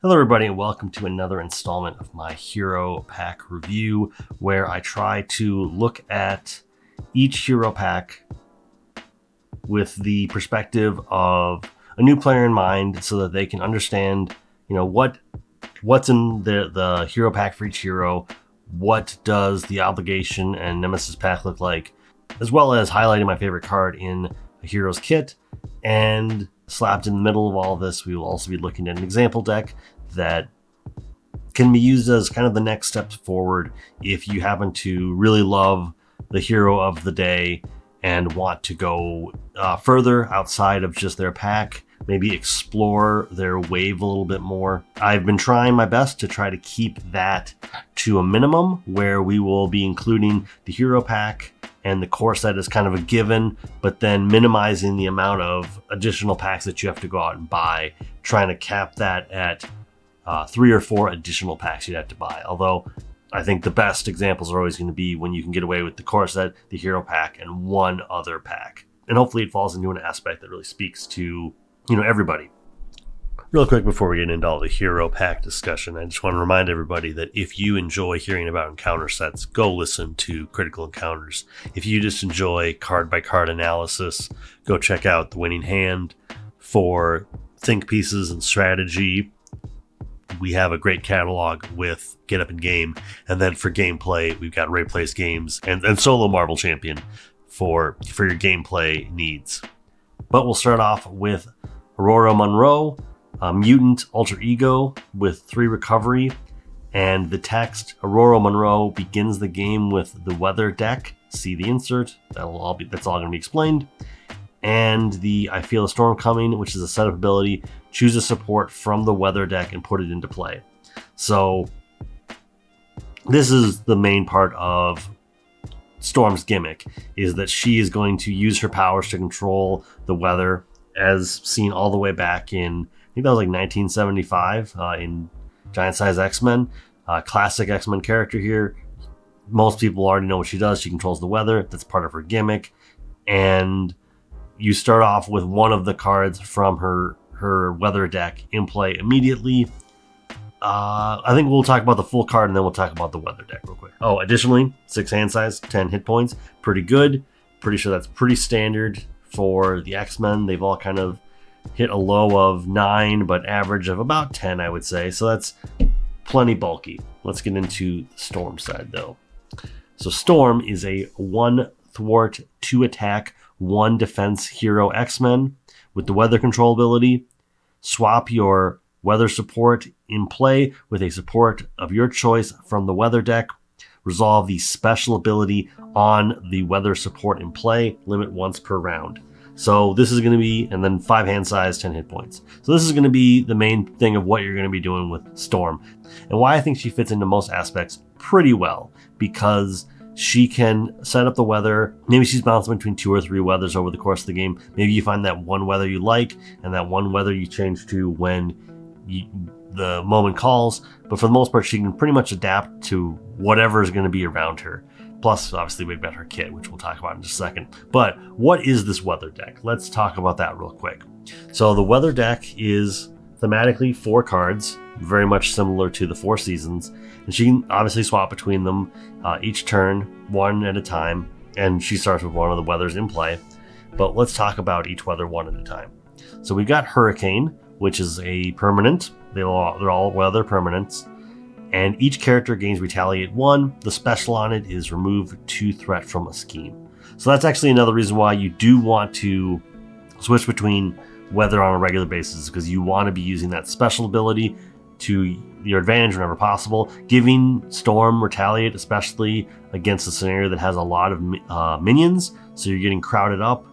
Hello everybody and welcome to another installment of my Hero Pack review, where I try to look at each Hero Pack with the perspective of a new player in mind so that they can understand, what's in the Hero Pack for each hero, what does the Obligation and Nemesis pack look like, as well as highlighting my favorite card in a hero's kit. And slapped in the middle of all of this, we will also be looking at an example deck that can be used as kind of the next steps forward if you happen to really love the hero of the day and want to go further outside of just their pack, maybe explore their wave a little bit more. I've been trying my best to try to keep that to a minimum, where we will be including the hero pack and the core set is kind of a given, but then minimizing the amount of additional packs that you have to go out and buy, trying to cap that at 3 or 4 additional packs you'd have to buy. Although I think the best examples are always going to be when you can get away with the core set, the hero pack, and one other pack. And hopefully it falls into an aspect that really speaks to, everybody. Real quick before we get into all the hero pack discussion, I just want to remind everybody that if you enjoy hearing about encounter sets, go listen to Critical Encounters. If you just enjoy card by card analysis, go check out The Winning Hand. For think pieces and strategy, we have a great catalog with Get Up and Game. And then for gameplay, we've got Rey Plays Games and Solo Marble Champion for your gameplay needs. But we'll start off with Ororo Munroe, Mutant Alter Ego with 3 recovery, and the text: Ororo Munroe begins the game with the weather deck. See the insert. That's all going to be explained. And the I Feel a Storm Coming, which is a setup ability. Choose a support from the weather deck and put it into play. So this is the main part of Storm's gimmick, is that she is going to use her powers to control the weather, as seen all the way back in, I think that was like 1975 in Giant Size X-Men. Classic X-Men character here. Most people already know what she does. She controls the weather. That's part of her gimmick. And you start off with one of the cards from her weather deck in play immediately. I think we'll talk about the full card and then we'll talk about the weather deck real quick. Oh, additionally, 6 hand size, 10 hit points. Pretty good. Pretty sure that's pretty standard for the X-Men. They've all kind of hit a low of 9, but average of about 10, I would say. So that's plenty bulky. Let's get into the Storm side, though. So Storm is a 1 thwart, 2 attack, 1 defense hero X-Men with the weather control ability. Swap your weather support in play with a support of your choice from the weather deck. Resolve the special ability on the weather support in play. Limit once per round. So this is going to be, and then 5 hand size, 10 hit points. So this is going to be the main thing of what you're going to be doing with Storm. And why I think she fits into most aspects pretty well, because she can set up the weather. Maybe she's bouncing between 2 or 3 weathers over the course of the game. Maybe you find that one weather you like, and that one weather you change to when the moment calls. But for the most part, she can pretty much adapt to whatever is going to be around her. Plus, obviously, we've got her kit, which we'll talk about in just a second. But what is this weather deck? Let's talk about that real quick. So the weather deck is thematically 4 cards, very much similar to the 4 seasons. And she can obviously swap between them each turn, 1 at a time. And she starts with one of the weathers in play. But let's talk about each weather one at a time. So we've got Hurricane, which is a permanent. They're all weather permanents. And each character gains Retaliate 1. The special on it is remove 2 threat from a scheme. So that's actually another reason why you do want to switch between weather on a regular basis, because you want to be using that special ability to your advantage whenever possible. Giving Storm Retaliate, especially against a scenario that has a lot of minions, so you're getting crowded up.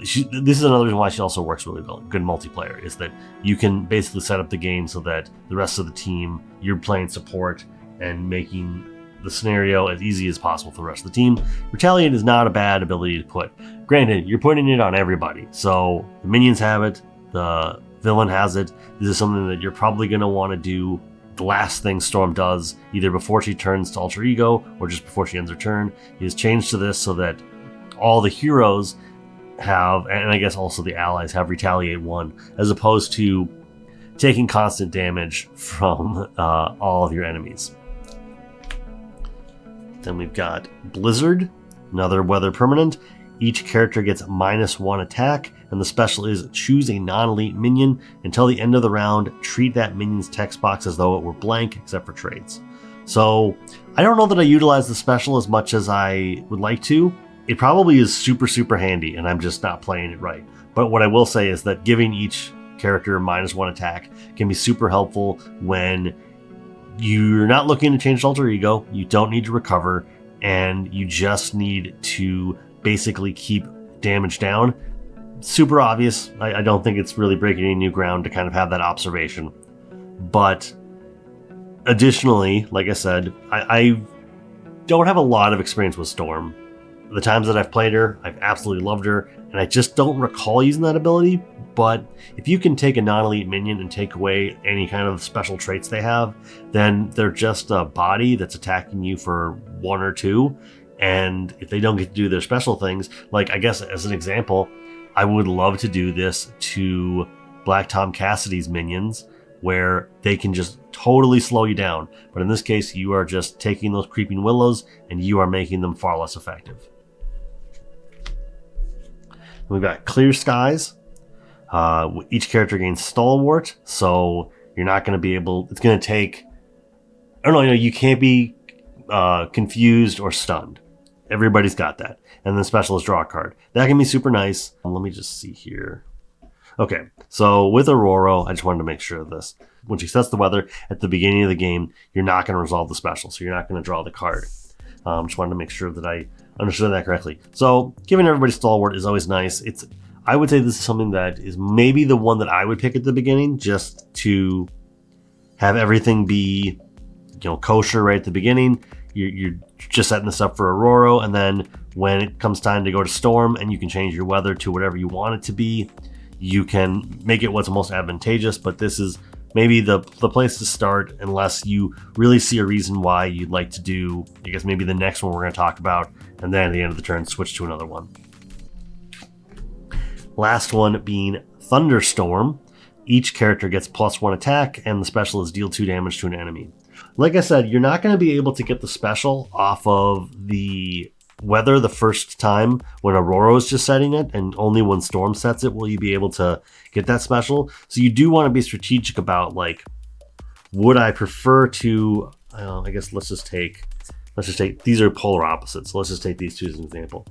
This is another reason why she also works really well. Good multiplayer is that you can basically set up the game so that the rest of the team, you're playing support and making the scenario as easy as possible for the rest of the team. Retaliate is not a bad ability to put. Granted, you're putting it on everybody. So the minions have it, the villain has it. This is something that you're probably going to want to do the last thing Storm does, either before she turns to Alter Ego or just before she ends her turn, is change to this so that all the heroes have, and I guess also the allies have Retaliate 1, as opposed to taking constant damage from all of your enemies. Then we've got Blizzard, another weather permanent. Each character gets -1 attack, and the special is choose a non-elite minion. Until the end of the round, treat that minion's text box as though it were blank, except for traits. So I don't know that I utilize the special as much as I would like to. It probably is super, super handy, and I'm just not playing it right. But what I will say is that giving each character -1 attack can be super helpful when you're not looking to change alter ego, you don't need to recover, and you just need to basically keep damage down. Super obvious. I don't think it's really breaking any new ground to kind of have that observation. But additionally, like I said, I don't have a lot of experience with Storm. The times that I've played her, I've absolutely loved her, and I just don't recall using that ability. But if you can take a non-elite minion and take away any kind of special traits they have, then they're just a body that's attacking you for 1 or 2. And if they don't get to do their special things, like I guess as an example, I would love to do this to Black Tom Cassidy's minions, where they can just totally slow you down. But in this case, you are just taking those Creeping Willows and you are making them far less effective. We've got Clear Skies. Each character gains Stalwart, so you're not going to be able... It's going to take... I don't know, you can't be confused or stunned. Everybody's got that. And then special is draw a card. That can be super nice. Let me just see here. Okay, so with Ororo, I just wanted to make sure of this. When she sets the weather at the beginning of the game, you're not going to resolve the special, so you're not going to draw the card. Just wanted to make sure that I understood that correctly. So giving everybody Stalwart is always nice. I would say this is something that is maybe the one that I would pick at the beginning, just to have everything be, kosher right at the beginning. You're just setting this up for Ororo, and then when it comes time to go to Storm and you can change your weather to whatever you want it to be, you can make it what's most advantageous. But this is maybe the place to start, unless you really see a reason why you'd like to do, I guess, maybe the next one we're going to talk about, and then at the end of the turn switch to another one. Last one being Thunderstorm. Each character gets +1 attack, and the special is deal 2 damage to an enemy. Like I said, you're not going to be able to get the special off of the weather the first time when Ororo is just setting it, and only when Storm sets it will you be able to get that special. So you do want to be strategic about, like, would I prefer to, I guess let's just take, these are polar opposites. So let's just take these two as an example.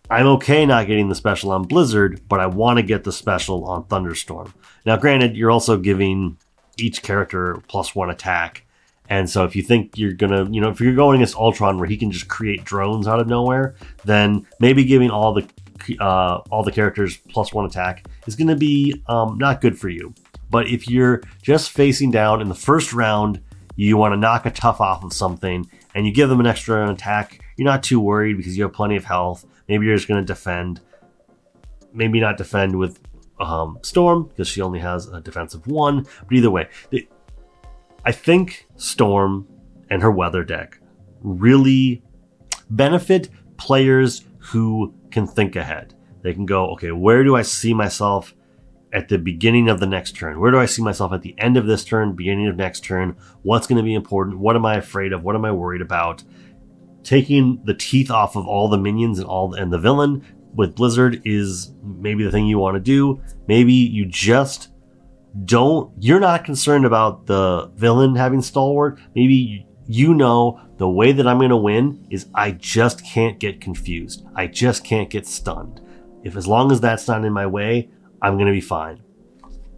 I'm okay not getting the special on Blizzard, but I want to get the special on Thunderstorm. Now, granted, you're also giving each character +1 attack. And so if you think you're going to, if you're going against Ultron where he can just create drones out of nowhere, then maybe giving all the characters +1 attack is going to be not good for you. But if you're just facing down in the first round, you want to knock a tough off of something, and you give them an extra attack, you're not too worried because you have plenty of health. Maybe you're just going to defend. Maybe not defend with Storm, because she only has a defensive 1. But either way, I think Storm and her weather deck really benefit players who can think ahead. They can go, okay, where do I see myself at the beginning of the next turn? Where do I see myself at the end of this turn, beginning of next turn? What's going to be important? What am I afraid of? What am I worried about? Taking the teeth off of all the minions and the villain with Blizzard is maybe the thing you want to do. Maybe you just you're not concerned about the villain having Stalwart. Maybe the way that I'm going to win is I just can't get confused. I just can't get stunned. As long as that's not in my way, I'm going to be fine.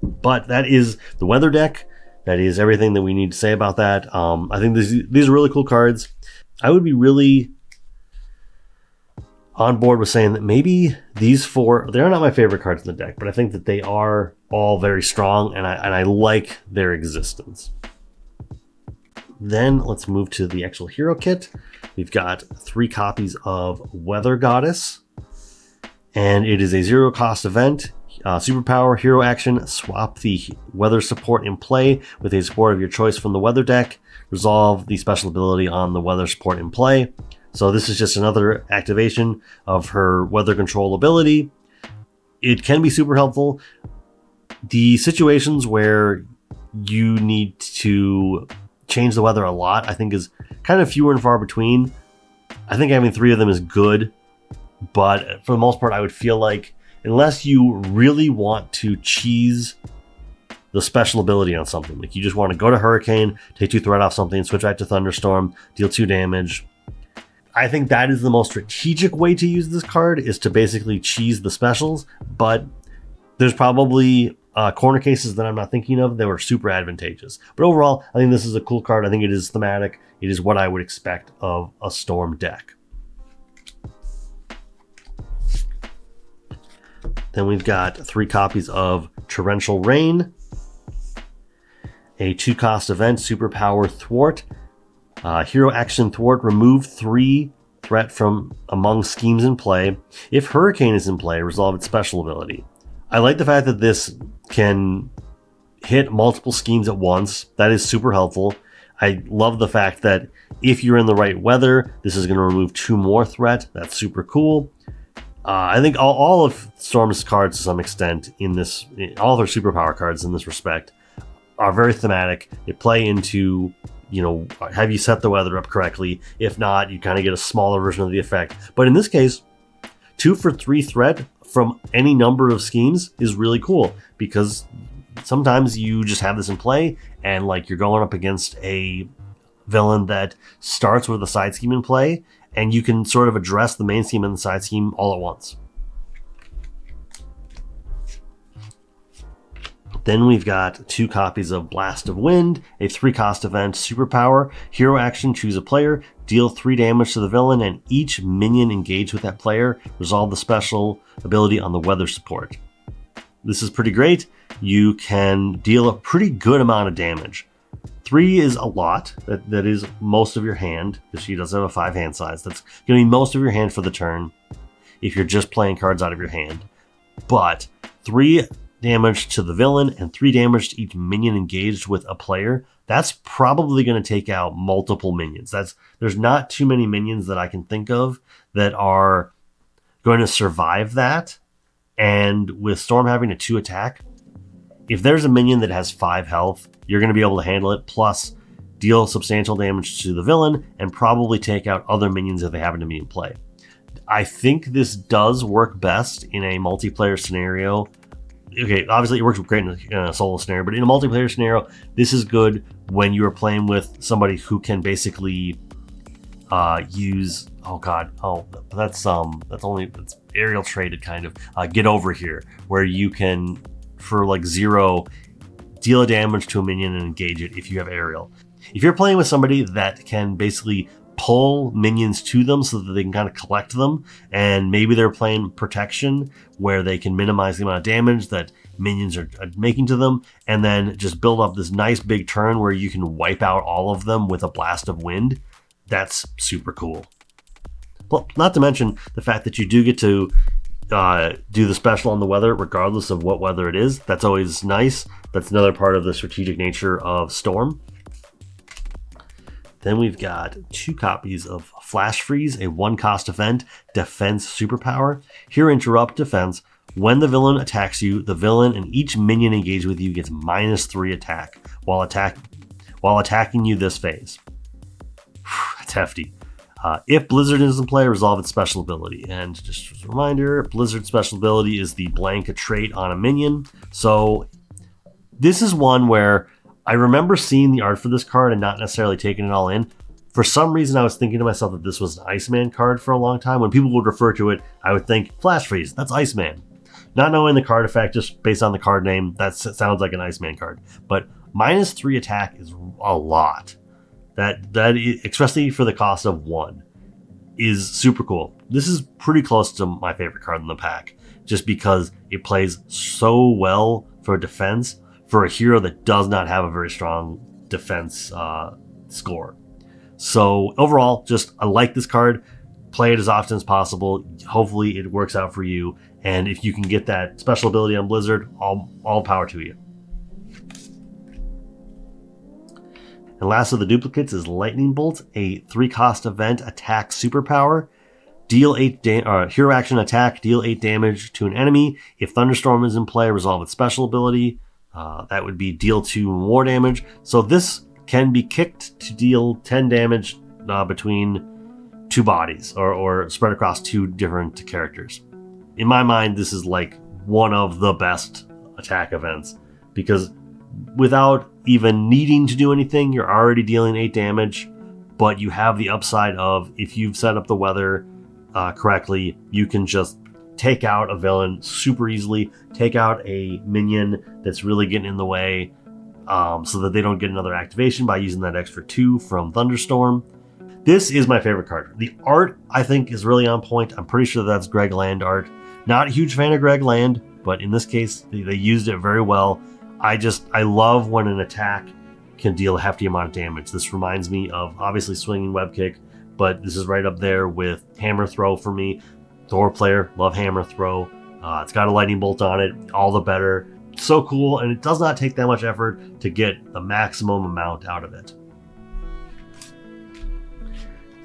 But that is the weather deck. That is everything that we need to say about that. I think these are really cool cards. I would be really on board with saying that maybe these 4, they're not my favorite cards in the deck, but I think that they are all very strong, and I like their existence. Then let's move to the actual hero kit. We've got 3 copies of Weather Goddess, and it is a 0-cost event. Superpower, hero action, swap the weather support in play with a support of your choice from the weather deck. Resolve the special ability on the weather support in play. So this is just another activation of her weather control ability. It can be super helpful. The situations where you need to change the weather a lot, I think is kind of fewer and far between. I think having 3 of them is good, but for the most part, I would feel like unless you really want to cheese the special ability on something, like you just want to go to Hurricane, take 2 threat off something, switch back to Thunderstorm, deal 2 damage. I think that is the most strategic way to use this card, is to basically cheese the specials, but there's probably corner cases that I'm not thinking of that were super advantageous. But overall, I think this is a cool card. I think it is thematic. It is what I would expect of a Storm deck. Then we've got 3 copies of Torrential Rain, a 2-cost event, Superpower Thwart. Hero action Thwart, remove 3 threat from among schemes in play. If Hurricane is in play, resolve its special ability. I like the fact that this can hit multiple schemes at once. That is super helpful. I love the fact that if you're in the right weather, this is going to remove 2 more threat. That's super cool. I think all of Storm's cards to some extent in this, all their superpower cards in this respect, are very thematic. They play into, you know, have you set the weather up correctly? If not, you kind of get a smaller version of the effect. But in this case, 2 for 3 threat from any number of schemes is really cool, because sometimes you just have this in play and like you're going up against a villain that starts with a side scheme in play, and you can sort of address the main scheme and the side scheme all at once. Then we've got 2 copies of Blast of Wind, a 3-cost event, Superpower. Hero action, choose a player, deal 3 damage to the villain, and each minion engaged with that player, resolve the special ability on the weather support. This is pretty great. You can deal a pretty good amount of damage. 3 is a lot. That is most of your hand, because she does have a 5 hand size. That's going to be most of your hand for the turn if you're just playing cards out of your hand. But 3 damage to the villain and 3 damage to each minion engaged with a player, that's probably going to take out multiple minions. There's not too many minions that I can think of that are going to survive that. And with Storm having a 2 attack, if there's a minion that has 5 health, you're going to be able to handle it, plus deal substantial damage to the villain and probably take out other minions if they happen to be in play. I think this does work best in a multiplayer scenario. Okay, obviously it works great in a solo scenario, but in a multiplayer scenario, this is good when you are playing with somebody who can basically use, that's aerial traded kind of, get over here, where you can, for like 0, deal a damage to a minion and engage it if you have aerial. If you're playing with somebody that can basically pull minions to them so that they can kind of collect them, and maybe they're playing protection where they can minimize the amount of damage that minions are making to them, and then just build up this nice big turn where you can wipe out all of them with a blast of wind, that's super cool. Well, not to mention the fact that you do get to do the special on the weather regardless of what weather it is. That's always nice. That's another part of the strategic nature of Storm. Then we've got 2 copies of Flash Freeze, a 1-cost event, defense superpower. Here, interrupt defense. When the villain attacks you, the villain and each minion engaged with you gets -3 attack while attacking you this phase. That's hefty. If Blizzard is in play, resolve its special ability. And just as a reminder, Blizzard's special ability is the blank trait on a minion. So this is one where I remember seeing the art for this card and not necessarily taking it all in. For some reason, I was thinking to myself that this was an Iceman card for a long time. When people would refer to it, I would think, Flash Freeze, that's Iceman. Not knowing the card effect, just based on the card name, that sounds like an Iceman card. But -3 attack is a lot. That especially for the cost of 1, is super cool. This is pretty close to my favorite card in the pack, just because it plays so well for defense for a hero that does not have a very strong defense score. So overall, I like this card. Play it as often as possible. Hopefully it works out for you. And if you can get that special ability on Blizzard, all power to you. And last of the duplicates is Lightning Bolt, a 3-cost event attack superpower. Deal 8 hero action attack, deal 8 damage to an enemy. If Thunderstorm is in play, resolve its special ability. That would be deal 2 more damage. So this can be kicked to deal 10 damage between 2 bodies or spread across 2 different characters. In my mind, this is like one of the best attack events because without even needing to do anything, you're already dealing 8 damage, but you have the upside of if you've set up the weather correctly, you can just take out a villain super easily, take out a minion that's really getting in the way so that they don't get another activation by using that extra 2 from Thunderstorm. This is my favorite card. The art, I think, is really on point. I'm pretty sure that's Greg Land art. Not a huge fan of Greg Land, but in this case, they used it very well. I love when an attack can deal a hefty amount of damage. This reminds me of, obviously, Swinging Web Kick, but this is right up there with Hammer Throw for me. Thor player, love Hammer Throw. It's got a lightning bolt on it, all the better. So cool, and it does not take that much effort to get the maximum amount out of it.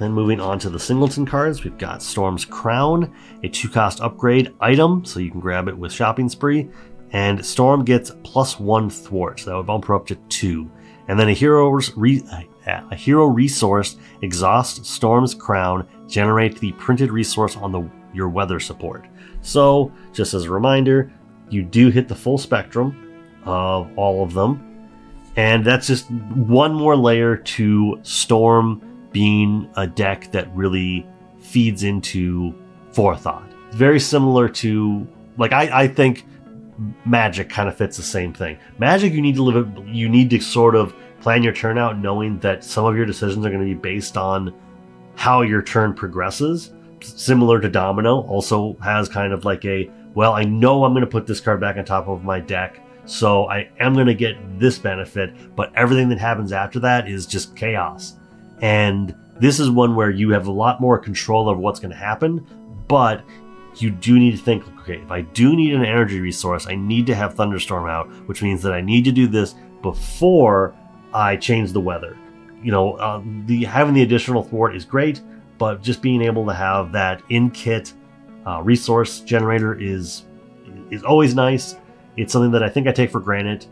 Then moving on to the singleton cards, we've got Storm's Crown, a 2-cost upgrade item, so you can grab it with Shopping Spree. And Storm gets +1 thwart, so that would bump her up to 2. And then a hero resource, exhaust Storm's Crown, generate the printed resource on your weather support. So, just as a reminder, you do hit the full spectrum of all of them. And that's just one more layer to Storm being a deck that really feeds into Forethought. Very similar to, like, I think Magic kind of fits the same thing. Magic, you need to sort of plan your turn out knowing that some of your decisions are going to be based on how your turn progresses. Similar to Domino, also has kind of like I know I'm going to put this card back on top of my deck, so I am going to get this benefit, but everything that happens after that is just chaos. And this is one where you have a lot more control over what's going to happen, but you do need to think, okay, if I do need an energy resource, I need to have Thunderstorm out, which means that I need to do this before I change the weather. You know, having the additional thwart is great, but just being able to have that in-kit resource generator is always nice. It's something that I think I take for granted.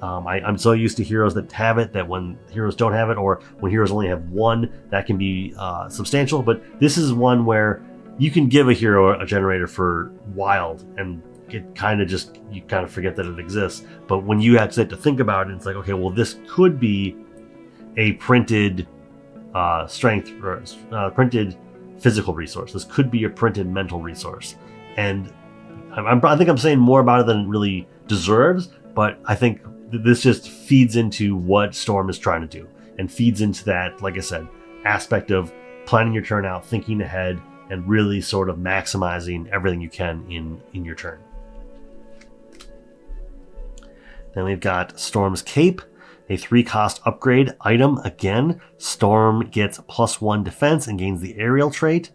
I'm so used to heroes that have it that when heroes don't have it, or when heroes only have one, that can be substantial. But this is one where you can give a hero a generator for wild, and you kind of forget that it exists. But when you have to think about it, it's like, okay, well, this could be a printed strength or printed physical resource. This could be a printed mental resource, and I think I'm saying more about it than it really deserves. But I think this just feeds into what Storm is trying to do, and feeds into that, like I said, aspect of planning your turn out, thinking ahead, and really sort of maximizing everything you can in your turn. Then we've got Storm's Cape, a 3-cost upgrade item. Again, Storm gets +1 defense and gains the aerial trait.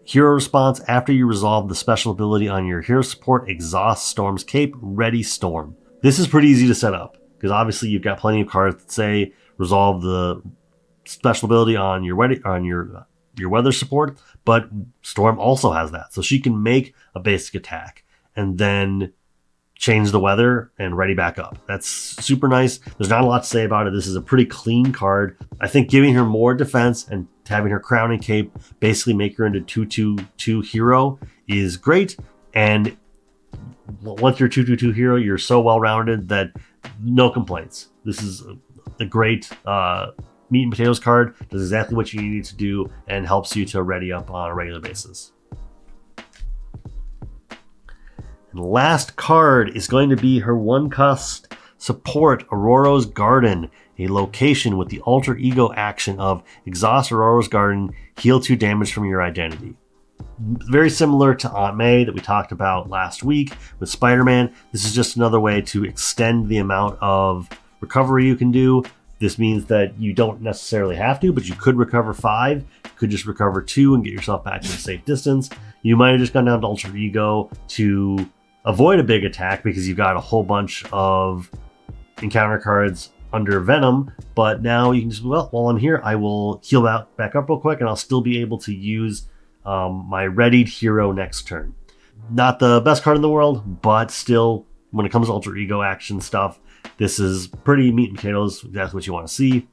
Hero response: after you resolve the special ability on your hero support, exhaust Storm's Cape, ready Storm. This is pretty easy to set up, because obviously you've got plenty of cards that say resolve the special ability on your weather support, but Storm also has that. So she can make a basic attack and then change the weather and ready back up. That's super nice. There's not a lot to say about it. This is a pretty clean card. I think giving her more defense and having her crown and cape basically make her into 2/2/2 hero is great. And once you're 2/2/2 hero, you're so well-rounded that no complaints. This is a great meat and potatoes card. Does exactly what you need it to do and helps you to ready up on a regular basis. And the last card is going to be her 1-cost support, Ororo's Garden, a location with the alter ego action of exhaust Ororo's Garden, heal 2 damage from your identity. Very similar to Aunt May that we talked about last week with Spider-Man. This is just another way to extend the amount of recovery you can do. This means that you don't necessarily have to, but you could recover 5. You could just recover 2 and get yourself back to a safe distance. You might have just gone down to Alter Ego to avoid a big attack because you've got a whole bunch of encounter cards under Venom, but now you can just, well, while I'm here, I will heal back up real quick, and I'll still be able to use my readied hero next turn. Not the best card in the world, but still, when it comes to Alter Ego action stuff, This is pretty meat and potatoes, exactly what you want to see.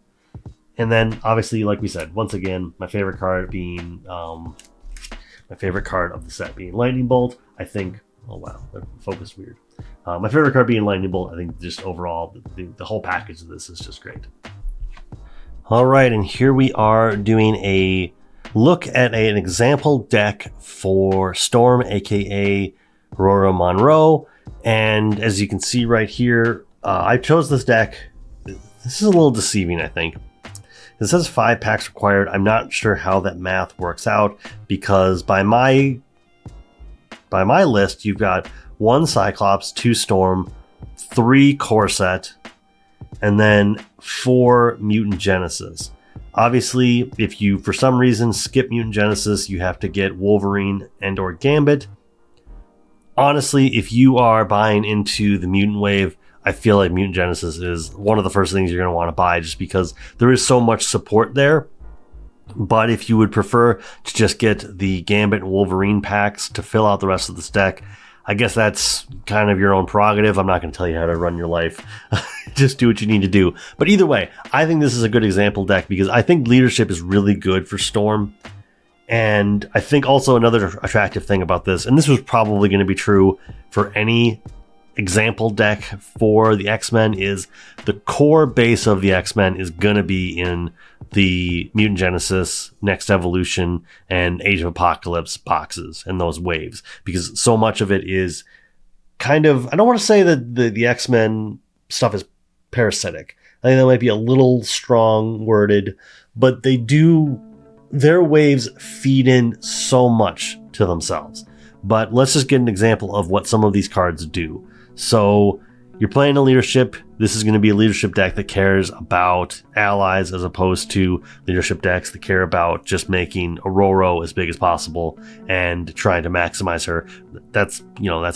And then, obviously, like we said, once again, my favorite card being my favorite card of the set being Lightning Bolt. I think, oh wow, that focused weird. My favorite card being Lightning Bolt. I think just overall, the whole package of this is just great. All right, and here we are doing a look at an example deck for Storm, aka Ororo Munroe. And as you can see right here, I chose this deck. This is a little deceiving, I think. It says 5 packs required. I'm not sure how that math works out, because by my list, you've got 1 Cyclops, 2 Storm, 3 Corset, and then 4 Mutant Genesis. Obviously, if you for some reason skip Mutant Genesis, you have to get Wolverine and or Gambit. Honestly, if you are buying into the Mutant Wave, I feel like Mutant Genesis is one of the first things you're going to want to buy, just because there is so much support there. But if you would prefer to just get the Gambit and Wolverine packs to fill out the rest of this deck, I guess that's kind of your own prerogative. I'm not going to tell you how to run your life. Just do what you need to do. But either way, I think this is a good example deck, because I think leadership is really good for Storm. And I think also another attractive thing about this, and this was probably going to be true for any example deck for the X-Men, is the core base of the X-Men is going to be in the Mutant Genesis, Next Evolution, and Age of Apocalypse boxes and those waves, because so much of it is kind of, I don't want to say that the X-Men stuff is parasitic. I think that might be a little strong worded, but their waves feed in so much to themselves. But let's just get an example of what some of these cards do. So you're playing a leadership. This is going to be a leadership deck that cares about allies, as opposed to leadership decks that care about just making Ororo as big as possible and trying to maximize her. That's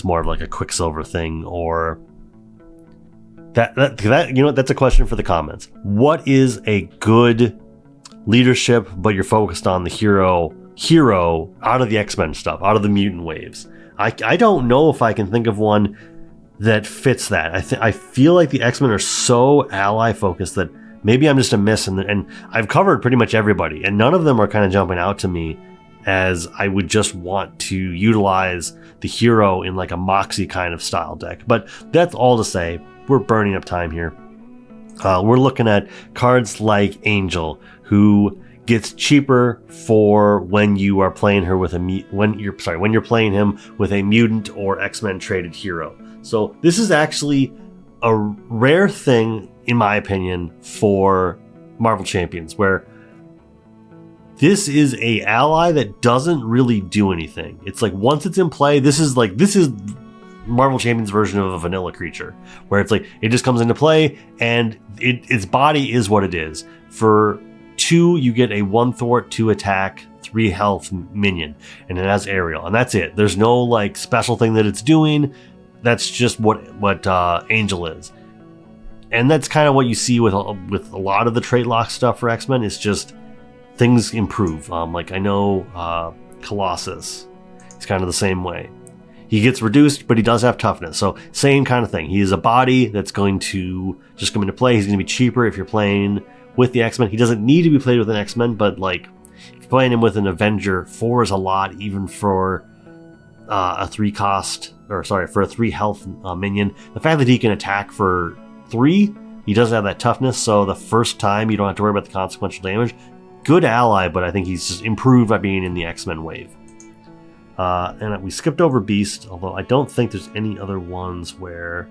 more of like a Quicksilver thing, or that that's a question for the comments. What is a good leadership, but you're focused on the hero out of the X-Men stuff, out of the mutant waves? I don't know if I can think of one that fits that. I feel like the X-Men are so ally focused that maybe I'm just a miss, and I've covered pretty much everybody, and none of them are kind of jumping out to me as I would just want to utilize the hero in like a Moxie kind of style deck. But that's all to say, we're burning up time here. We're looking at cards like Angel, who gets cheaper for when you are playing her with when you're playing him with a mutant or X-Men traded hero. So this is actually a rare thing, in my opinion, for Marvel Champions, where this is a ally that doesn't really do anything. It's like once it's in play, this is Marvel Champions version of a vanilla creature, where it's like it just comes into play and its body is what it is. For 2, you get a 1 thwart, 2 attack, 3 health minion, and it has aerial, and that's it. There's no like special thing that it's doing. That's just what Angel is, and that's kind of what you see with a lot of the trait lock stuff for X-Men. It's just things improve. Like I know Colossus, it's kind of the same way. He gets reduced, but he does have toughness. So same kind of thing. He is a body that's going to just come into play. He's going to be cheaper if you're playing with the X-Men. He doesn't need to be played with an X-Men, but like if you're playing him with an Avenger, 4 is a lot, even for a 3 health minion. The fact that he can attack for 3, he doesn't have that toughness, so the first time you don't have to worry about the consequential damage. Good ally, but I think he's just improved by being in the X-Men wave. And we skipped over Beast, although I don't think there's any other ones where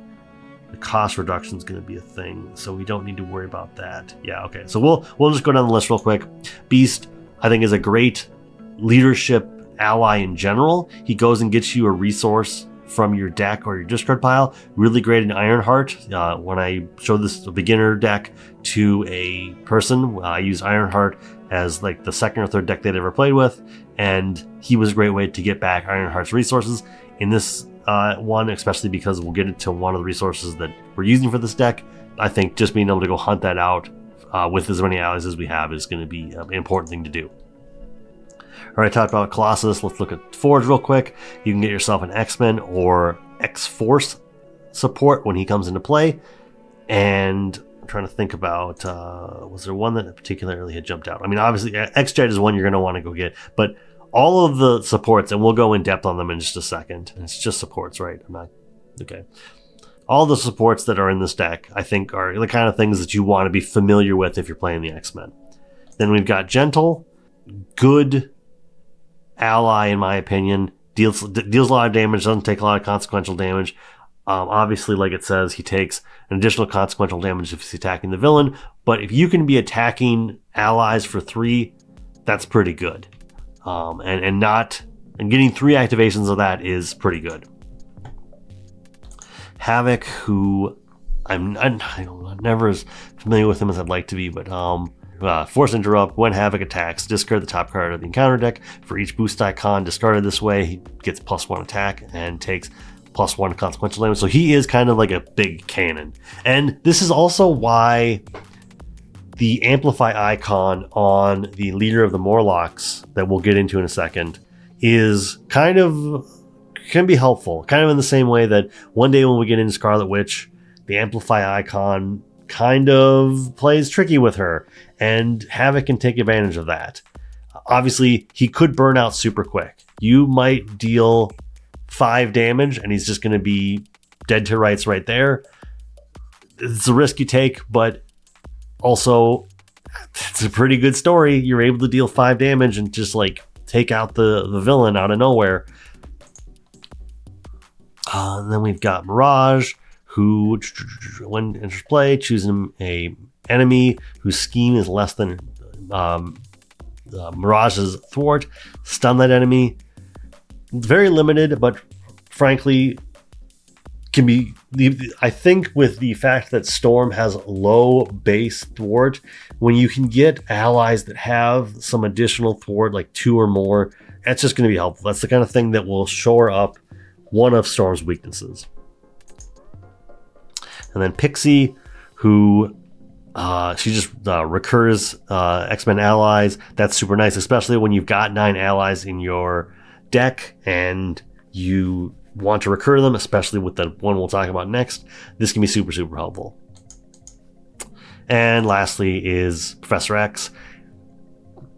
the cost reduction is going to be a thing, so we don't need to worry about that. Yeah, okay. So we'll just go down the list real quick. Beast, I think, is a great leadership ally in general. He goes and gets you a resource from your deck or your discard pile. Really great in Ironheart. When I showed this beginner deck to a person, I used Ironheart as like the second or third deck they'd ever played with, and he was a great way to get back Ironheart's resources. In this one, especially because we'll get into one of the resources that we're using for this deck, I think just being able to go hunt that out with as many allies as we have is going to be an important thing to do. All right, talked about Colossus. Let's look at Forge real quick. You can get yourself an X-Men or X-Force support when he comes into play. And I'm trying to think about, was there one that particularly had jumped out? I mean, obviously, X-Jet is one you're going to want to go get, but all of the supports, and we'll go in depth on them in just a second. And it's just supports, right? I'm not, okay. All the supports that are in this deck, I think, are the kind of things that you want to be familiar with if you're playing the X-Men. Then we've got Gentle, good ally, in my opinion. Deals a lot of damage, doesn't take a lot of consequential damage. Obviously, like it says, he takes an additional consequential damage if he's attacking the villain. But if you can be attacking allies for 3, that's pretty good. And getting 3 activations of that is pretty good. Havoc, who I'm never as familiar with him as I'd like to be, but force interrupt. When Havoc attacks, discard the top card of the encounter deck. For each boost icon discarded this way, he gets +1 attack and takes +1 consequential damage. So he is kind of like a big cannon. And this is also why the amplify icon on the leader of the Morlocks that we'll get into in a second is can be helpful. Kind of in the same way that one day when we get into Scarlet Witch, the amplify icon kind of plays tricky with her, and Havoc can take advantage of that. Obviously, he could burn out super quick. You might deal 5 damage, and he's just going to be dead to rights right there. It's a risk you take, but also it's a pretty good story. You're able to deal 5 damage and just like take out the villain out of nowhere. And then we've got Mirage, who, when enters play, choosing a enemy whose scheme is less than Mirage's thwart, stun that enemy. Very limited, but frankly, can be. I think with the fact that Storm has low base thwart, when you can get allies that have some additional thwart, like 2 or more, that's just going to be helpful. That's the kind of thing that will shore up one of Storm's weaknesses. And then Pixie, who she just recurs X-Men allies. That's super nice, especially when you've got 9 allies in your deck and you want to recur them, especially with the one we'll talk about next. This can be super, super helpful. And lastly is Professor X.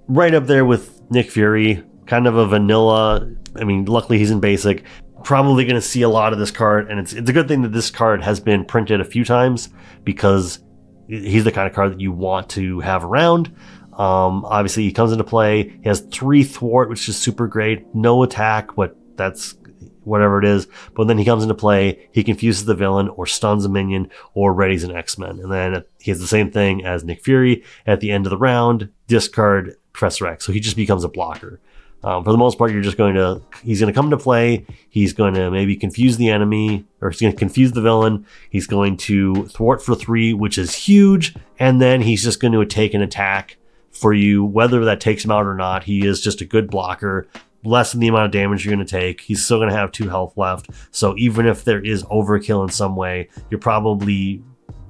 Right up there with Nick Fury, kind of a vanilla. I mean, luckily he's in basic. Probably going to see a lot of this card, and it's a good thing that this card has been printed a few times, because he's the kind of card that you want to have around. Obviously, he comes into play. He has 3 thwart, which is super great. No attack, but that's whatever it is. But then he comes into play, he confuses the villain, or stuns a minion, or readies an X-Men. And then he has the same thing as Nick Fury. At the end of the round, discard Professor X. So he just becomes a blocker. For the most part, he's going to come into play. He's going to maybe confuse the enemy, or he's going to confuse the villain. He's going to thwart for 3, which is huge. And then he's just going to take an attack for you, whether that takes him out or not. He is just a good blocker, lessen the amount of damage you're going to take. He's still going to have 2 health left. So even if there is overkill in some way, you're probably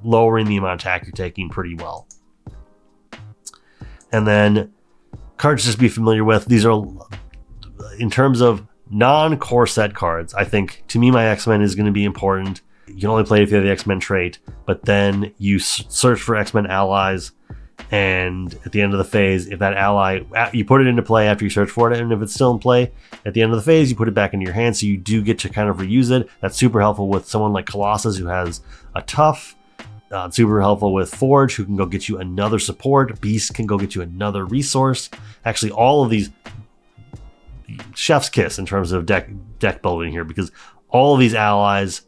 lowering the amount of attack you're taking pretty well. And then cards just be familiar with. These are, in terms of non-core set cards, I think, to me, my X-Men is going to be important. You can only play it if you have the X-Men trait, but then you search for X-Men allies, and at the end of the phase, if that ally, you put it into play after you search for it, and if it's still in play, at the end of the phase, you put it back into your hand, so you do get to kind of reuse it. That's super helpful with someone like Colossus, who has a tough. Super helpful with Forge, who can go get you another support. Beast can go get you another resource. Actually, all of these, chef's kiss in terms of deck building here, because all of these allies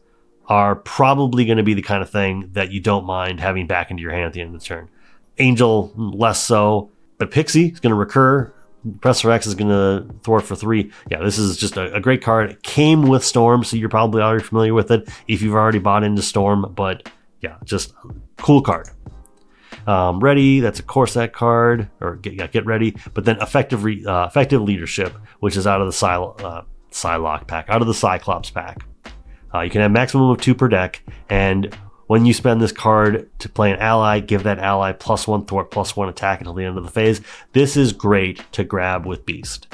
are probably going to be the kind of thing that you don't mind having back into your hand at the end of the turn. Angel, less so, but Pixie is going to recur. Professor X is going to thwart for 3. Yeah, this is just a great card. It came with Storm, so you're probably already familiar with it if you've already bought into Storm, but yeah, just cool card. Ready, that's a core set card, or get ready. But then effective leadership, which is out of the Psylocke pack, out of the Cyclops pack. You can have maximum of 2 per deck, and when you spend this card to play an ally, give that ally +1 thwart, +1 attack until the end of the phase. This is great to grab with Beast.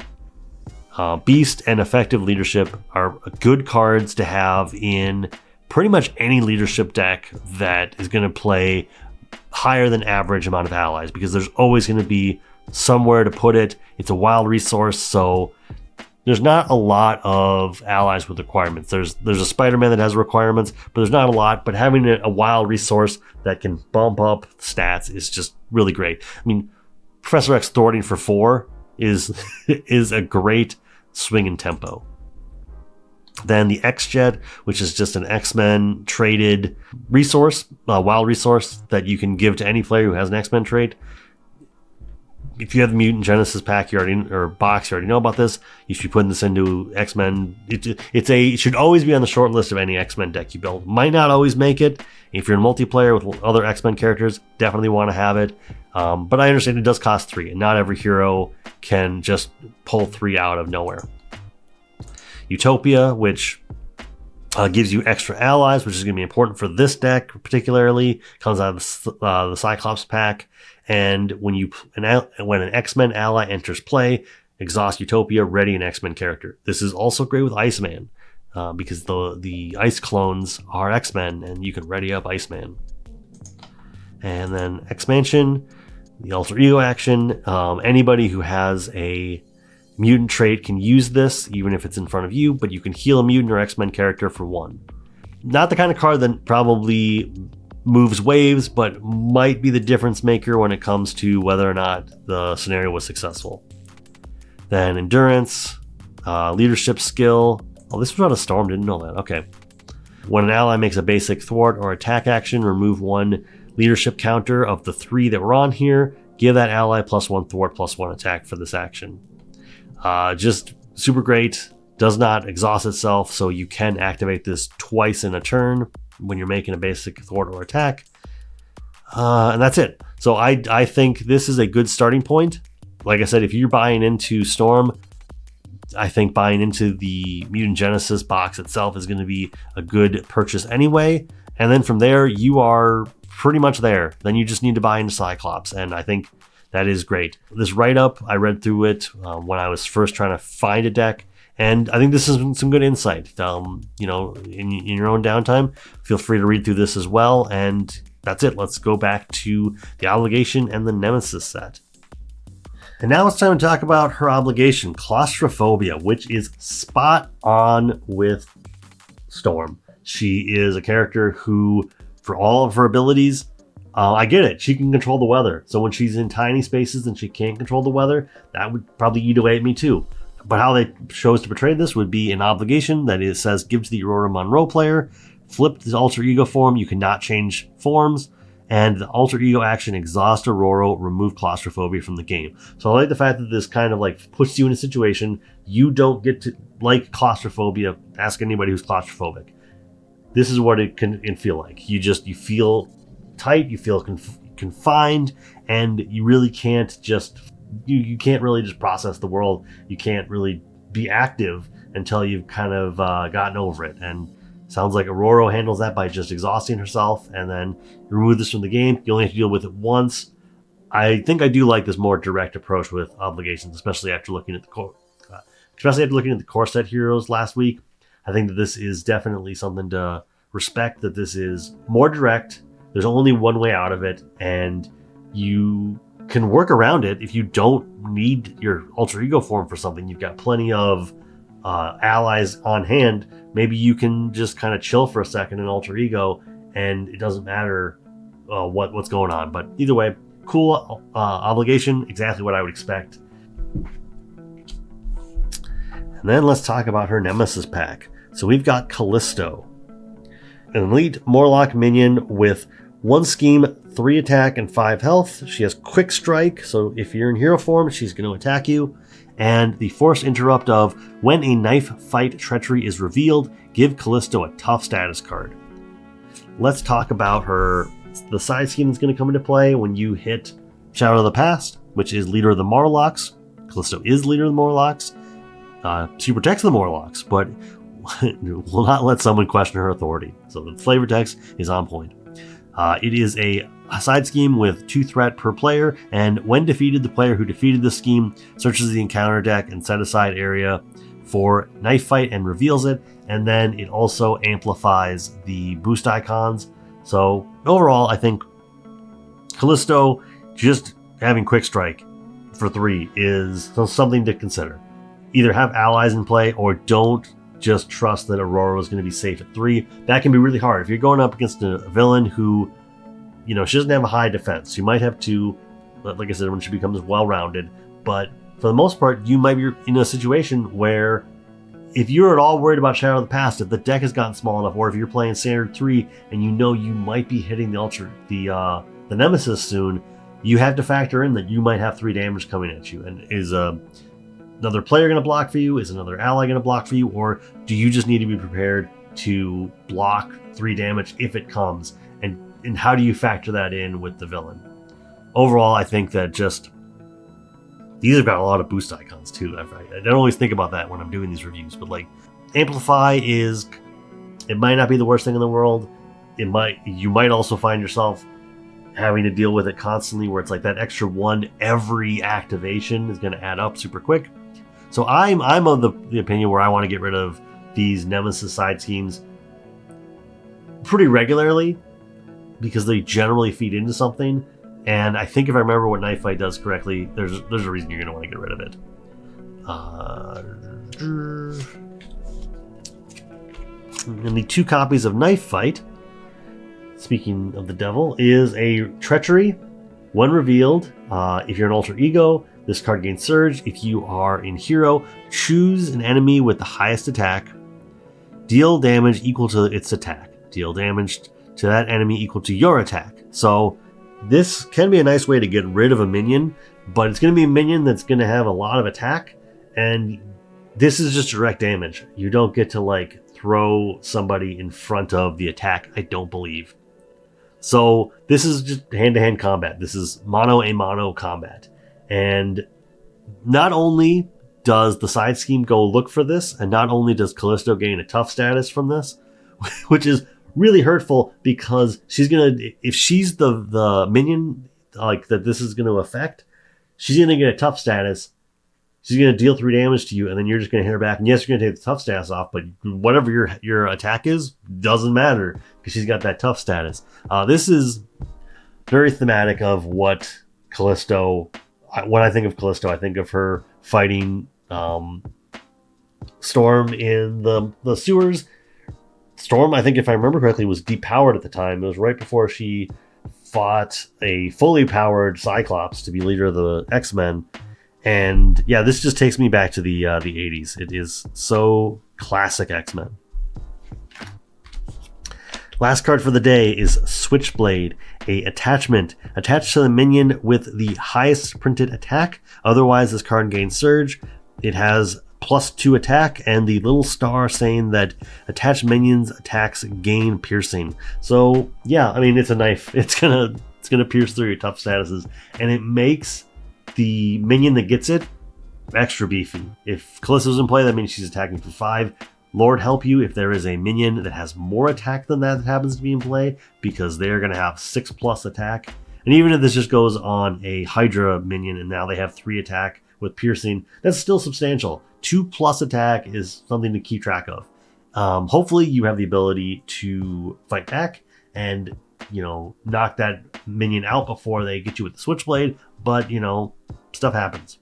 Beast and effective leadership are good cards to have in pretty much any leadership deck that is going to play higher than average amount of allies, because there's always going to be somewhere to put it. It's a wild resource, so there's not a lot of allies with requirements. There's a Spider-Man that has requirements, but there's not a lot. But having a wild resource that can bump up stats is just really great. I mean, Professor X thwarting for 4 is a great swing in tempo. Then the X-Jet, which is just an X-Men traded resource, a wild resource that you can give to any player who has an X-Men trait. If you have the Mutant Genesis pack, box, you already know about this. You should be putting this into X-Men. It should always be on the short list of any X-Men deck you build. Might not always make it. If you're in multiplayer with other X-Men characters, definitely want to have it. But I understand it does cost 3, and not every hero can just pull 3 out of nowhere. Utopia, which gives you extra allies, which is going to be important for this deck particularly. Comes out of the Cyclops pack. And when an X-Men ally enters play, exhaust Utopia, ready an X-Men character. This is also great with Iceman, because the Ice clones are X-Men, and you can ready up Iceman. And then Expansion, the Alter Ego action. Anybody who has a mutant trait can use this, even if it's in front of you, but you can heal a mutant or X-Men character for 1. Not the kind of card that probably moves waves, but might be the difference maker when it comes to whether or not the scenario was successful. Then Endurance, Leadership Skill. Oh, this was on a Storm, didn't know that. Okay. When an ally makes a basic thwart or attack action, remove 1 leadership counter of the 3 that were on here. Give that ally +1 thwart, +1 attack for this action. Just super great. Does not exhaust itself, so you can activate this twice in a turn when you're making a basic thwart or attack. And that's it. So I think this is a good starting point. Like I said, if you're buying into Storm, I think buying into the Mutant Genesis box itself is going to be a good purchase anyway. And then from there, you are pretty much there. Then you just need to buy into Cyclops, and I think that is great. This write-up, I read through it when I was first trying to find a deck, and I think this is some good insight. In your own downtime, feel free to read through this as well, and that's it. Let's go back to the Obligation and the Nemesis set. And now it's time to talk about her obligation, Claustrophobia, which is spot on with Storm. She is a character who, for all of her abilities, I get it. She can control the weather. So when she's in tiny spaces and she can't control the weather, that would probably eat away at me too. But how they chose to portray this would be an obligation that it says, give to the Ororo Munroe player, flip the alter ego form, you cannot change forms, and the alter ego action, exhaust Ororo, remove claustrophobia from the game. So I like the fact that this kind of like puts you in a situation you don't get to like claustrophobia. Ask anybody who's claustrophobic. This is what it can feel like. You feel tight, you feel confined, and you really can't just you can't really just process the world. You can't really be active until you've kind of gotten over it. And sounds like Ororo handles that by just exhausting herself, and then you remove this from the game. You only have to deal with it once. I think I do like this more direct approach with obligations, especially after looking at the core set heroes last week. I think that this is definitely something to respect, that this is more direct. There's only one way out of it, and you can work around it if you don't need your alter ego form for something. You've got plenty of allies on hand. Maybe you can just kind of chill for a second in alter ego, and it doesn't matter what's going on. But either way, cool obligation, exactly what I would expect. And then let's talk about her Nemesis pack. So we've got Callisto, an elite Morlock minion with 1 scheme, 3 attack, and 5 health. She has quick strike, so if you're in hero form, she's going to attack you. And the forced interrupt of, when a knife fight treachery is revealed, give Callisto a tough status card. Let's talk about the side scheme that's going to come into play when you hit Shadow of the Past, which is leader of the Morlocks. Callisto is leader of the Morlocks. She protects the Morlocks, but will not let someone question her authority. So the flavor text is on point. It is a side scheme with 2 threat per player, and when defeated, the player who defeated the scheme searches the encounter deck and set aside area for knife fight and reveals it, and then it also amplifies the boost icons. So overall, I think Callisto just having quick strike for 3 is something to consider. Either have allies in play or don't just trust that Ororo is going to be safe at 3. That can be really hard. If you're going up against a villain who, she doesn't have a high defense, you might have to, like I said, when she becomes well-rounded. But for the most part, you might be in a situation where if you're at all worried about Shadow of the Past, if the deck has gotten small enough, or if you're playing Standard 3 and you might be hitting the Nemesis soon, you have to factor in that you might have 3 damage coming at you. And is another player going to block for you? Is another ally going to block for you? Or do you just need to be prepared to block 3 damage if it comes? And how do you factor that in with the villain? Overall, I think that these have got a lot of boost icons too. I don't always think about that when I'm doing these reviews, but like Amplify it might not be the worst thing in the world. You might also find yourself having to deal with it constantly, where it's like that extra 1 every activation is going to add up super quick. So I'm of the opinion where I want to get rid of these Nemesis side schemes pretty regularly, because they generally feed into something. And I think if I remember what Knife Fight does correctly, there's a reason you're going to want to get rid of it. And the 2 copies of Knife Fight, speaking of the devil, is a Treachery. 1 revealed. If you're an alter ego, this card gains Surge. If you are in Hero, choose an enemy with the highest attack. Deal damage equal to its attack. Deal damage to that enemy equal to your attack. So this can be a nice way to get rid of a minion, but it's going to be a minion that's going to have a lot of attack, and this is just direct damage. You don't get to throw somebody in front of the attack, I don't believe. So this is just hand-to-hand combat. This is mano-a-mano combat. And not only does the side scheme go look for this, and not only does Callisto gain a tough status from this, which is really hurtful, because if she's the minion that this is going to affect, she's going to get a tough status. She's going to deal 3 damage to you, and then you're just going to hit her back. And yes, you're going to take the tough status off, but whatever your attack is doesn't matter, because she's got that tough status. This is very thematic of what Callisto. When I think of Callisto, I think of her fighting Storm in the sewers. Storm, I think if I remember correctly, was depowered at the time. It was right before she fought a fully powered Cyclops to be leader of the X-Men. And yeah, this just takes me back to the 80s. It is so classic X-Men. Last card for the day is Switchblade, a attachment attached to the minion with the highest printed attack. Otherwise, this card gains Surge. It has +2 attack, and the little star saying that attached minions attacks gain piercing. So yeah, I mean, it's a knife. It's gonna pierce through your tough statuses, and it makes the minion that gets it extra beefy. If Callisto's in play, that means she's attacking for 5. Lord help you if there is a minion that has more attack than that happens to be in play, because they're going to have 6+ attack. And even if this just goes on a Hydra minion and now they have 3 attack with piercing, that's still substantial. 2+ attack is something to keep track of. Hopefully you have the ability to fight back and knock that minion out before they get you with the Switchblade, but stuff happens.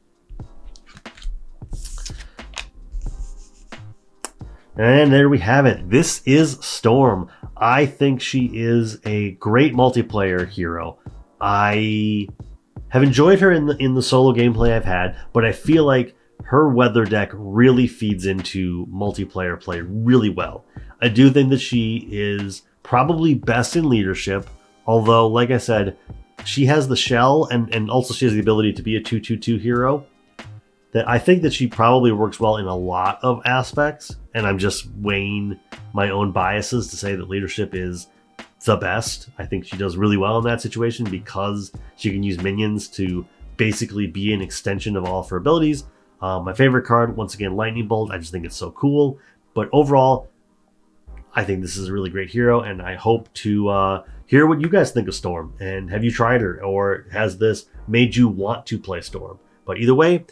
And there we have it. This is Storm. I think she is a great multiplayer hero. I have enjoyed her in the solo gameplay I've had, but I feel like her weather deck really feeds into multiplayer play really well. I do think that she is probably best in leadership, although, like I said, she has the shell and also she has the ability to be a 2/2/2 hero. That I think that she probably works well in a lot of aspects, and I'm just weighing my own biases to say that leadership is the best. I think she does really well in that situation because she can use minions to basically be an extension of all of her abilities. My favorite card, once again, Lightning Bolt. I just think it's so cool. But overall, I think this is a really great hero, and I hope to hear what you guys think of Storm. And have you tried her, or has this made you want to play Storm? But either way,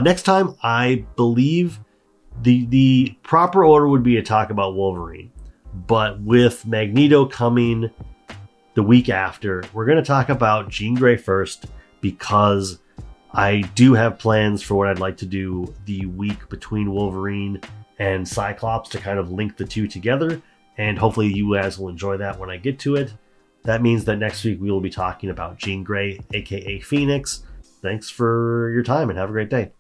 next time, I believe The proper order would be to talk about Wolverine, but with Magneto coming the week after, we're going to talk about Jean Grey first, because I do have plans for what I'd like to do the week between Wolverine and Cyclops to kind of link the two together, and hopefully you guys will enjoy that when I get to it. That means that next week we will be talking about Jean Grey, aka Phoenix. Thanks for your time and have a great day.